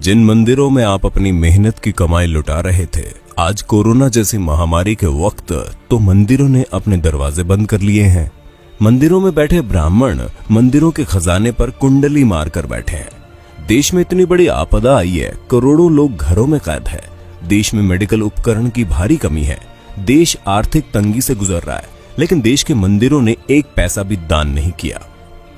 जिन मंदिरों में आप अपनी मेहनत की कमाई लुटा रहे थे, आज कोरोना जैसी महामारी के वक्त तो मंदिरों ने अपने दरवाजे बंद कर लिए हैं। मंदिरों में बैठे ब्राह्मण मंदिरों के खजाने पर कुंडली मारकर बैठे हैं। देश में इतनी बड़ी आपदा आई है, करोड़ों लोग घरों में कैद है। देश में मेडिकल उपकरण की भारी कमी है। देश आर्थिक तंगी से गुजर रहा है, लेकिन देश के मंदिरों ने एक पैसा भी दान नहीं किया।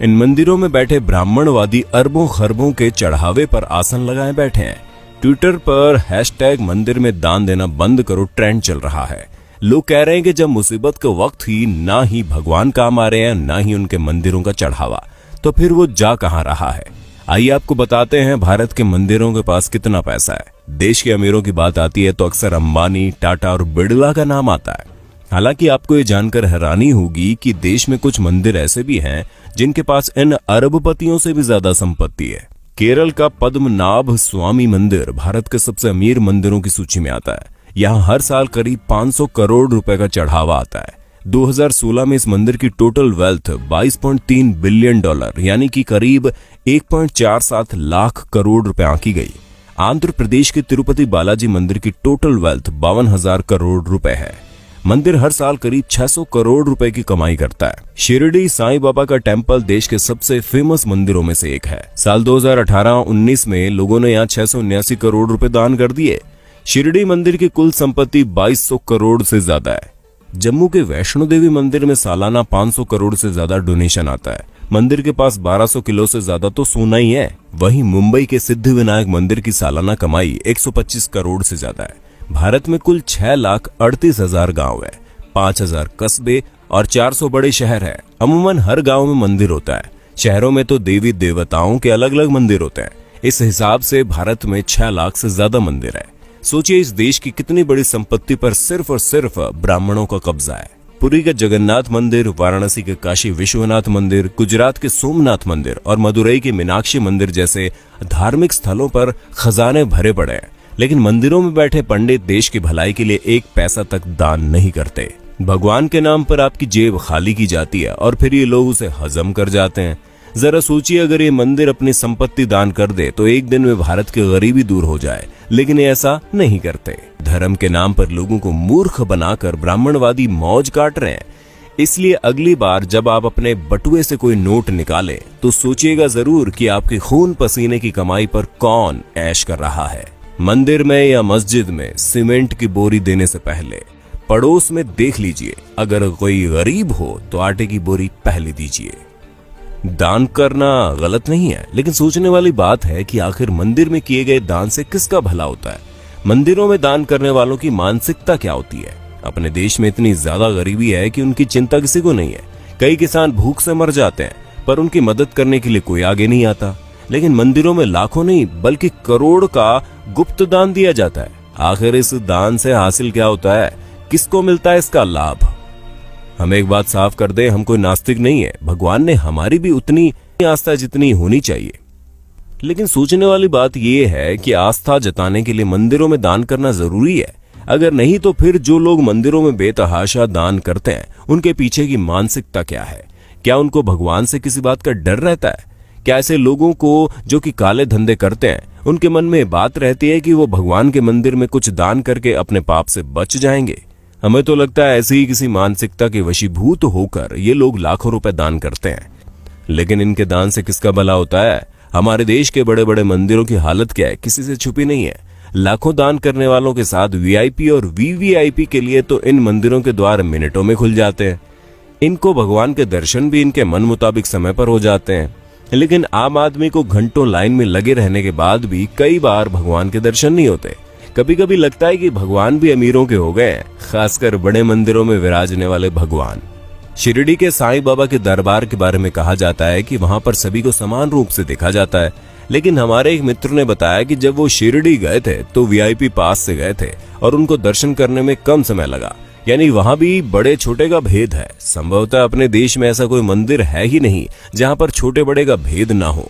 इन मंदिरों में बैठे ब्राह्मणवादी अरबों खरबों के चढ़ावे पर आसन लगाए बैठे हैं। ट्विटर पर हैशटैग मंदिर में दान देना बंद करो ट्रेंड चल रहा है। लोग कह रहे हैं कि जब मुसीबत के वक्त ही ना ही भगवान काम आ रहे हैं, ना ही उनके मंदिरों का चढ़ावा, तो फिर वो जा कहां रहा है। आइए आपको बताते हैं भारत के मंदिरों के पास कितना पैसा है। देश के अमीरों की बात आती है तो अक्सर अंबानी, टाटा और बिड़ला का नाम आता है। हालांकि आपको ये जानकर हैरानी होगी कि देश में कुछ मंदिर ऐसे भी हैं जिनके पास इन अरबपतियों से भी ज्यादा संपत्ति है। केरल का पद्मनाभ स्वामी मंदिर भारत के सबसे अमीर मंदिरों की सूची में आता है। यहाँ हर साल करीब 500 करोड़ रुपए का चढ़ावा आता है। 2016 में इस मंदिर की टोटल वेल्थ $22.3 बिलियन यानी कि करीब 1.47 लाख करोड़ रुपए आंकी गई। आंध्र प्रदेश के तिरुपति बालाजी मंदिर की टोटल वेल्थ 52,000 करोड़ रुपए है। मंदिर हर साल करीब 600 करोड़ रुपए की कमाई करता है। शिरडी साईं बाबा का टेम्पल देश के सबसे फेमस मंदिरों में से एक है। साल 2018-19 में लोगों ने यहाँ 679 करोड़ रुपए दान कर दिए। शिरडी मंदिर की कुल संपत्ति 2200 करोड़ से ज्यादा है। जम्मू के वैष्णो देवी मंदिर में सालाना 500 करोड़ से ज्यादा डोनेशन आता है। मंदिर के पास 1200 किलो से ज्यादा तो सोना ही है। वहीं मुंबई के सिद्धिविनायक मंदिर की सालाना कमाई 125 करोड़ से ज्यादा है। भारत में कुल 6,38,000 गांव है, 5,000 कस्बे और 400 बड़े शहर है। अमूमन हर गांव में मंदिर होता है। शहरों में तो देवी देवताओं के अलग अलग मंदिर होते हैं। इस हिसाब से भारत में 6 लाख से ज्यादा मंदिर है। सोचिए इस देश की कितनी बड़ी संपत्ति पर सिर्फ और सिर्फ ब्राह्मणों का कब्जा है। पुरी के जगन्नाथ मंदिर, वाराणसी के काशी विश्वनाथ मंदिर, गुजरात के सोमनाथ मंदिर और मदुरई के मीनाक्षी मंदिर जैसे धार्मिक स्थलों पर खजाने भरे पड़े हैं, लेकिन मंदिरों में बैठे पंडित देश की भलाई के लिए एक पैसा तक दान नहीं करते। भगवान के नाम पर आपकी जेब खाली की जाती है और फिर ये लोग उसे हजम कर जाते हैं। जरा सोचिए, अगर ये मंदिर अपनी संपत्ति दान कर दे तो एक दिन में भारत की गरीबी दूर हो जाए, लेकिन ये ऐसा नहीं करते। धर्म के नाम पर लोगों को मूर्ख बनाकर ब्राह्मणवादी मौज काट रहे हैं। इसलिए अगली बार जब आप अपने बटुए से कोई नोट निकालें तो सोचिएगा जरूर कि आपके खून पसीने की कमाई पर कौन ऐश कर रहा है। मंदिर में या मस्जिद में सीमेंट की बोरी देने से पहले पड़ोस में देख लीजिए, अगर कोई गरीब हो तो आटे की बोरी पहले दीजिए। दान करना गलत नहीं है, लेकिन सोचने वाली बात है कि आखिर मंदिर में किए गए दान से किसका भला होता है। मंदिरों में दान करने वालों की मानसिकता क्या होती है। अपने देश में इतनी ज्यादा गरीबी है कि उनकी चिंता किसी को नहीं है। कई किसान भूख से मर जाते हैं, पर उनकी मदद करने के लिए कोई आगे नहीं आता। लेकिन मंदिरों में लाखों नहीं बल्कि करोड़ का गुप्त दान दिया जाता है। आखिर इस दान से हासिल क्या होता है, किसको मिलता है इसका लाभ। हम एक बात साफ कर दें, हम कोई नास्तिक नहीं है। भगवान ने हमारी भी उतनी आस्था जितनी होनी चाहिए। लेकिन सोचने वाली बात यह है कि आस्था जताने के लिए मंदिरों में दान करना जरूरी है। अगर नहीं तो फिर जो लोग मंदिरों में बेतहाशा दान करते हैं उनके पीछे की मानसिकता क्या है। क्या उनको भगवान से किसी बात का डर रहता है? क्या ऐसे लोगों को जो कि काले धंधे करते हैं उनके मन में बात रहती है कि वो भगवान के मंदिर में कुछ दान करके अपने पाप से बच जाएंगे? हमें तो लगता है ऐसी ही किसी मानसिकता के वशीभूत होकर ये लोग लाखों रुपए दान करते हैं। लेकिन इनके दान से किसका भला होता है? हमारे देश के बड़े बड़े मंदिरों की हालत क्या है, किसी से छुपी नहीं है। लाखों दान करने वालों के साथ वीआईपी और वीवीआईपी के लिए तो इन मंदिरों के द्वार मिनटों में खुल जाते हैं। इनको भगवान के दर्शन भी इनके मन मुताबिक समय पर हो जाते हैं। लेकिन आम आदमी को घंटों लाइन में लगे रहने के बाद भी कई बार भगवान के दर्शन नहीं होते। कभी कभी लगता है कि भगवान भी अमीरों के हो गए हैं, खासकर बड़े मंदिरों में विराजने वाले भगवान। शिरडी के साईं बाबा के दरबार के बारे में कहा जाता है कि वहां पर सभी को समान रूप से देखा जाता है। लेकिन हमारे एक मित्र ने बताया कि जब वो शिरडी गए थे तो वीआईपी पास से गए थे और उनको दर्शन करने में कम समय लगा। यानी वहां भी बड़े छोटे का भेद है। संभवतः अपने देश में ऐसा कोई मंदिर है ही नहीं जहां पर छोटे बड़े का भेद ना हो।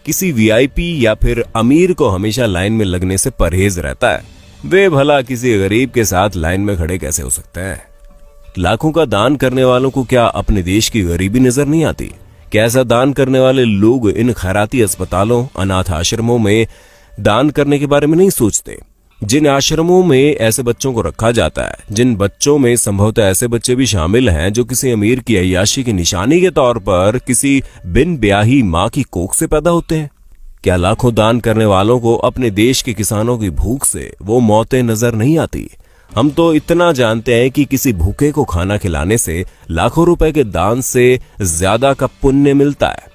किसी वीआईपी या फिर अमीर को हमेशा लाइन में लगने से परहेज रहता है। वे भला किसी गरीब के साथ लाइन में खड़े कैसे हो सकते हैं? लाखों का दान करने वालों को क्या अपने देश की गरीबी नजर नहीं आती? क्या ऐसा दान करने वाले लोग इन खैराती अस्पतालों, अनाथ आश्रमों में दान करने के बारे में नहीं सोचते। जिन आश्रमों में ऐसे बच्चों को रखा जाता है, जिन बच्चों में संभवतः ऐसे बच्चे भी शामिल हैं जो किसी अमीर की अय्याशी की निशानी के तौर पर किसी बिन ब्याही माँ की कोख से पैदा होते हैं, क्या लाखों दान करने वालों को अपने देश के किसानों की भूख से वो मौतें नजर नहीं आती? हम तो इतना जानते हैं कि किसी भूखे को खाना खिलाने से लाखों रुपए के दान से ज्यादा का पुण्य मिलता है।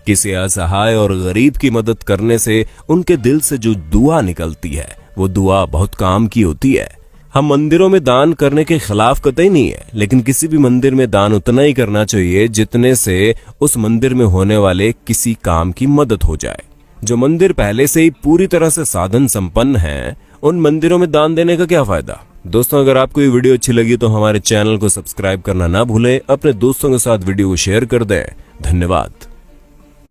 किसी असहाय और गरीब की मदद करने से उनके दिल से जो दुआ निकलती है वो दुआ बहुत काम की होती है। हम मंदिरों में दान करने के खिलाफ कतई नहीं है, लेकिन किसी भी मंदिर में दान उतना ही करना चाहिए जितने से उस मंदिर में होने वाले किसी काम की मदद हो जाए। जो मंदिर पहले से ही पूरी तरह से साधन संपन्न हैं, उन मंदिरों में दान देने का क्या फायदा? दोस्तों, अगर आपको ये वीडियो अच्छी लगी तो हमारे चैनल को सब्सक्राइब करना ना भूलें, अपने दोस्तों के साथ वीडियो को शेयर कर दें। धन्यवाद।